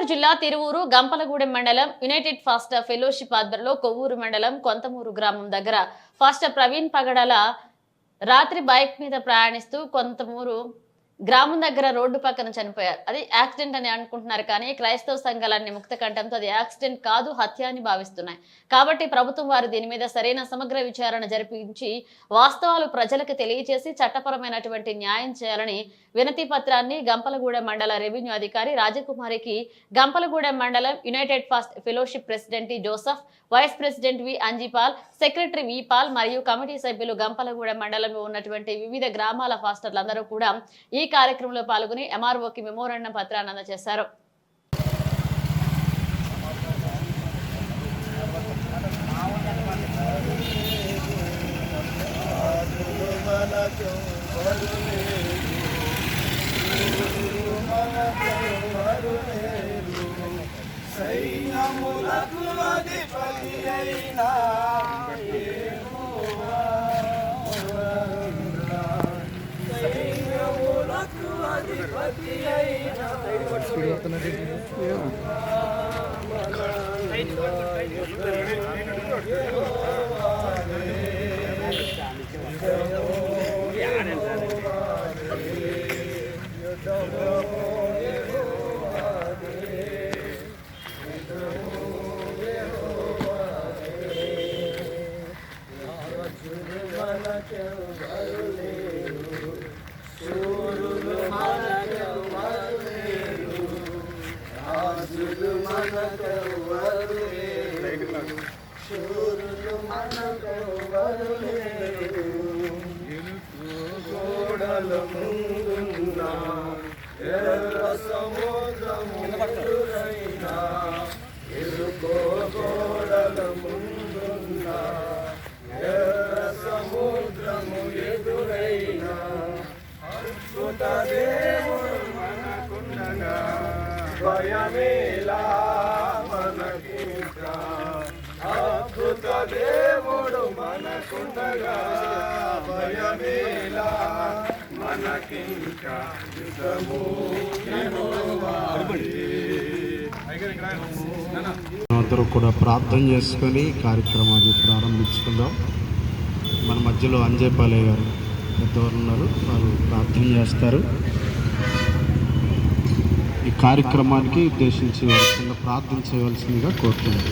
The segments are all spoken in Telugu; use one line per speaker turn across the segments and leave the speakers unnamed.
కరీంనగర్ జిల్లా తిరువూరు గంపలగూడెం మండలం యునైటెడ్ ఫాస్టర్ ఫెలోషిప్ ఆధ్వర్యంలో కొవ్వూరు మండలం కొంతమూరు గ్రామం దగ్గర ఫాస్టర్ ప్రవీణ్ పగడాల రాత్రి బైక్ మీద ప్రయాణిస్తూ కొంతమూరు గ్రామం దగ్గర రోడ్డు పక్కన చనిపోయారు. అది యాక్సిడెంట్ అని అనుకుంటున్నారు, కానీ క్రైస్తవ సంఘాలన్నీ ముక్త కంఠంతో అది యాక్సిడెంట్ కాదు, హత్య అని భావిస్తున్నాయి. కాబట్టి ప్రభుత్వం వారు దీని మీద సరైన సమగ్ర విచారణ జరిపించి వాస్తవాలు ప్రజలకు తెలియజేసి చట్టపరమైనటువంటి న్యాయం చేయాలని వినతి పత్రాన్ని గంపలగూడెం మండల రెవెన్యూ అధికారి రాజకుమారికి, గంపలగూడెం మండలం united fast fellowship president Joseph, vice president V Anjipal, secretary V Paul మరియు కమిటీ సభ్యులు, గంపలగూడెం మండలంలో ఉన్నటువంటి వివిధ గ్రామాల ఫాస్టర్లందరూ కూడా ఈ కార్యక్రమంలో పాల్గొని ఎంఆర్ఓకి మెమోరాండం పత్రాన్ని అందజేశారు.
అద్భుత దేవుడు మనకుండగా భయమేలా మనకింకా
అందరూ కూడా ప్రార్థన చేసుకొని కార్యక్రమాన్ని ప్రారంభించుకుందాం. మన మధ్యలో అంజేపాలయ్య గారు పెద్దవారు ఉన్నారు, వారు ప్రార్థన చేస్తారు. ఈ కార్యక్రమానికి ఉద్దేశించి వారు ప్రార్థన చేయవలసిందిగా కోరుతున్నాను.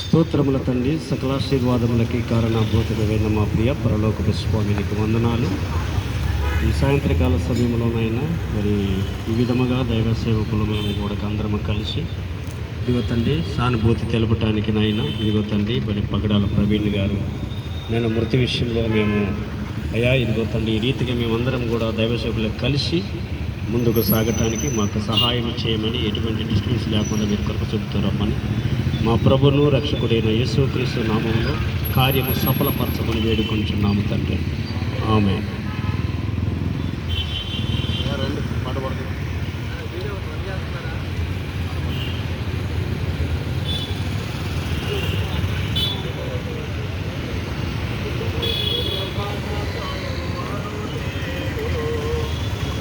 స్తోత్రముల తండ్రి, సకలాశీర్వాదములకి కారణభూతుడైన మా ప్రియ పరలోకపు స్వామినికి వందనాలు. ఈ సాయంత్రకాల సమయంలోనైనా మరి ఈ విధముగా దైవ సేవకులు మేము కూడా అందరము కలిసి ఇదిగో తండ్రి సానుభూతి తెలపటానికి నాయన, ఇదిగో తండ్రి మరి పగడాల ప్రవీణ్ గారు నేను మృతి విషయంలో మేము అయ్యా ఇదిగో తండ్రి ఈ రీతిగా మేమందరం కూడా దైవ సేవకులకు కలిసి ముందుకు సాగటానికి మాకు సహాయం చేయమని, ఎటువంటి డిస్టెన్స్ లేకుండా మీరు కృప చూపుతారమ్మని మా ప్రభును రక్షకుడైన యేసుక్రీస్తు నామంలో కార్యము సఫలపరచమని వేడుకొంచున్నాము తండ్రి. ఆమేన్.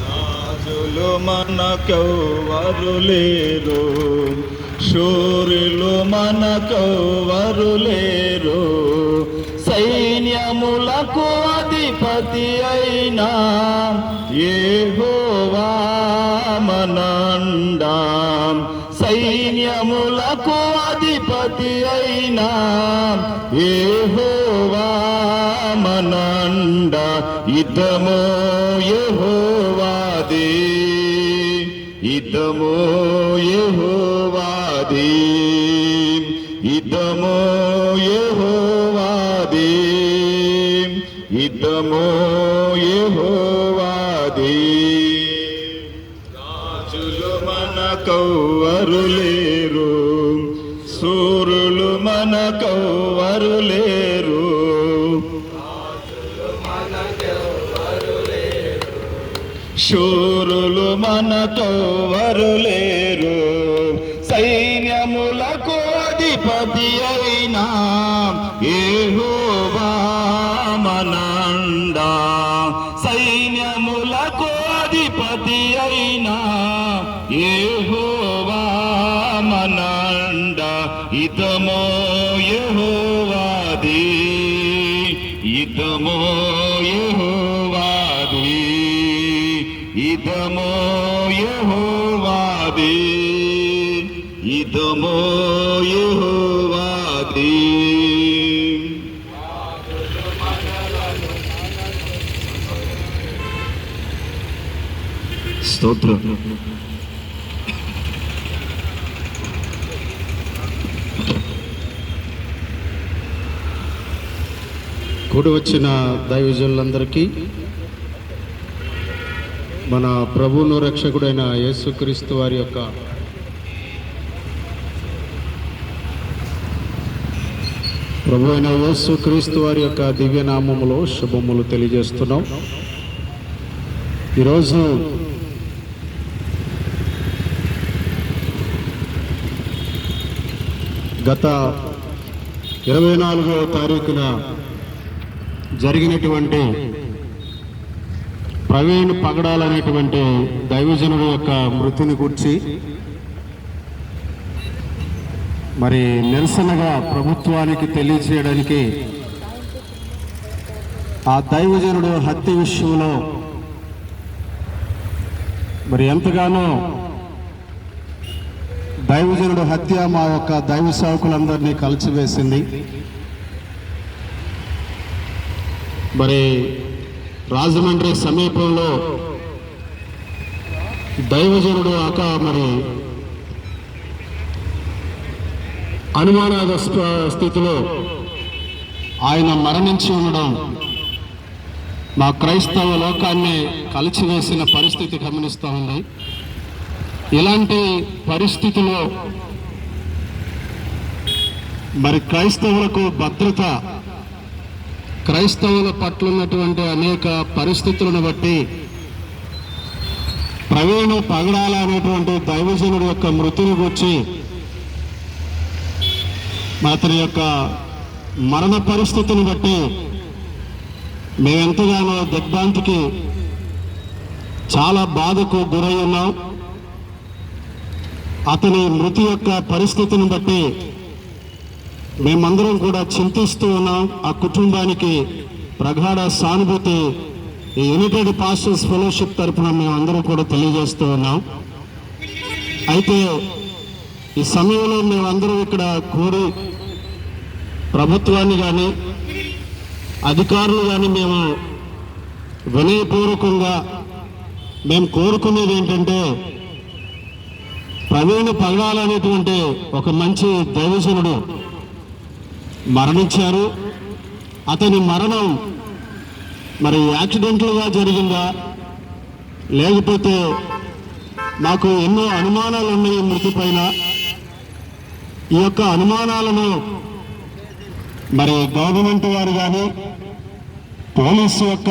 రాజులు మనకెవ్వరు లేరు, శూరులు మనకెవ్వరు లేరు, సైన్యములకు అధిపతి అయినా యెహోవా మనండా, సైన్యములకు అధిపతి అయినా యెహోవా మనండా, యుద్ధము యెహోవాది, యుద్ధము యెహోవాది, యుద్ధము యెహోవాది, యుద్ధము యెహోవాది. రాజులు మనకెవ్వరు లేరు, శూరులు మనకెవ్వరు లేరు, శూరులు మనకెవ్వరు లేరు, సైన్యములకు అధిపతి అయినా యెహోవా మనండా, సైన్యములకు అధిపతి అయినా యెహోవా మనండా, యుద్ధమో యెహోవాది, యుద్ధమో యెహోవాది, యుద్ధమో యెహోవాది, యుద్ధమో యెహోవాది. స్తోత్రం.
కూడి వచ్చిన దైవజనులందరికీ మన ప్రభువును రక్షకుడైన యేసుక్రీస్తు వారి యొక్క ప్రభు అయిన యేసుక్రీస్తు వారి యొక్క దివ్యనామములో శుభములు తెలియజేస్తున్నాం. ఈరోజు గత 24వ తారీఖున జరిగినటువంటి ప్రవీణ్ పగడాలనేటువంటి దైవజనుడు యొక్క మృతిని గురించి మరి నిరసనగా ప్రభుత్వానికి తెలియజేయడానికి ఆ దైవజనుడు హత్య విషయంలో మరి ఎంతగానో దైవజనుడు హత్య మా యొక్క దైవ సేవకులందరినీ కలిసివేసింది. మరి రాజమండ్రి సమీపంలో దైవజనుడు మరి అనుమానాస్పద స్థితిలో ఆయన మరణించి ఉండడం మా క్రైస్తవ లోకాన్ని కలిసివేసిన పరిస్థితి గమనిస్తూ ఉంది. ఇలాంటి పరిస్థితిలో మరి క్రైస్తవులకు భద్రత, క్రైస్తవుల పట్ల ఉన్నటువంటి అనేక పరిస్థితులను బట్టి ప్రవీణ్ పగడాల అనేటువంటి దైవజనుడి యొక్క మృతిని గురించి అతని యొక్క మరణ పరిస్థితిని బట్టి మేమెంతగానో దిగ్భ్రాంతికి, చాలా బాధకు గురై ఉన్నాం. అతని మృతి యొక్క పరిస్థితిని బట్టి మేమందరం కూడా చింతిస్తూ ఉన్నాం. ఆ కుటుంబానికి ప్రగాఢ సానుభూతి ఈ యునైటెడ్ పాస్టర్స్ ఫెలోషిప్ తరఫున మేమందరం కూడా తెలియజేస్తూ ఉన్నాం. అయితే ఈ సమయంలో మేమందరం ఇక్కడ కూడి ప్రభుత్వాన్ని కానీ అధికారులు కానీ మేము వినయపూర్వకంగా మేము కోరుకునేది ఏంటంటే, ప్రవీణ్ పగడాలనేటువంటి ఒక మంచి దైవజనుడు మరణించారు. అతని మరణం మరి యాక్సిడెంటల్గా జరిగిందా, లేకపోతే నాకు ఎన్నో అనుమానాలు ఉన్నాయి మృతి పైన. ఈ యొక్క అనుమానాలను మరి గవర్నమెంట్ వారు కానీ, పోలీసు యొక్క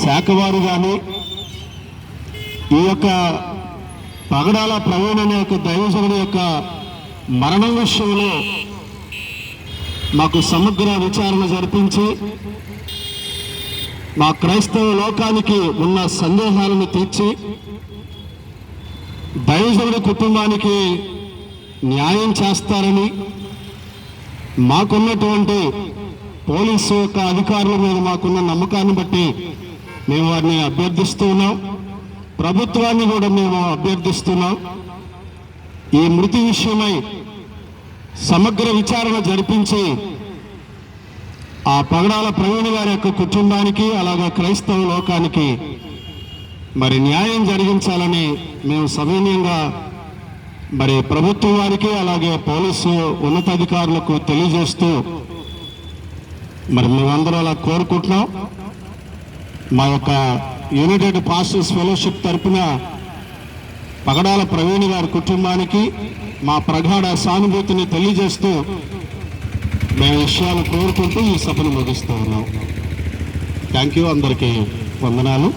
శాఖ వారు కానీ, ఈ యొక్క పగడాల ప్రవీణ్ అనే యొక్క దైవజనుడి యొక్క మరణం విషయంలో మాకు సమగ్ర విచారణ జరిపించి మా క్రైస్తవ లోకానికి ఉన్న సందేహాలను తీర్చి దైవజనుడి కుటుంబానికి న్యాయం చేస్తారని, మాకున్నటువంటి పోలీసు యొక్క అధికారుల మీద మాకున్న నమ్మకాన్ని బట్టి మేము వారిని అభ్యర్థిస్తూ ఉన్నాం. ప్రభుత్వాన్ని కూడా మేము అభ్యర్థిస్తున్నాం. ఈ మృతి విషయమై సమగ్ర విచారణ జరిపించి ఆ పగడాల ప్రవీణ్ గారి యొక్క కుటుంబానికి, అలాగే క్రైస్తవ లోకానికి మరి న్యాయం జరిగించాలని మేము సవినయంగా మరి ప్రభుత్వం వారికి, అలాగే పోలీసు ఉన్నతాధికారులకు తెలియజేస్తూ మరి మేమందరం అలా కోరుకుంటున్నాం. మా యొక్క యునైటెడ్ పాస్టర్స్ ఫెలోషిప్ తరఫున పగడాల ప్రవీణ్ గారి కుటుంబానికి మా ప్రగాఢ సానుభూతిని తెలియజేస్తూ మేము విషయాలు కోరుకుంటూ ఈ సభను ముగిస్తూ ఉన్నాం. Thank you. అందరికీ వందనాలు.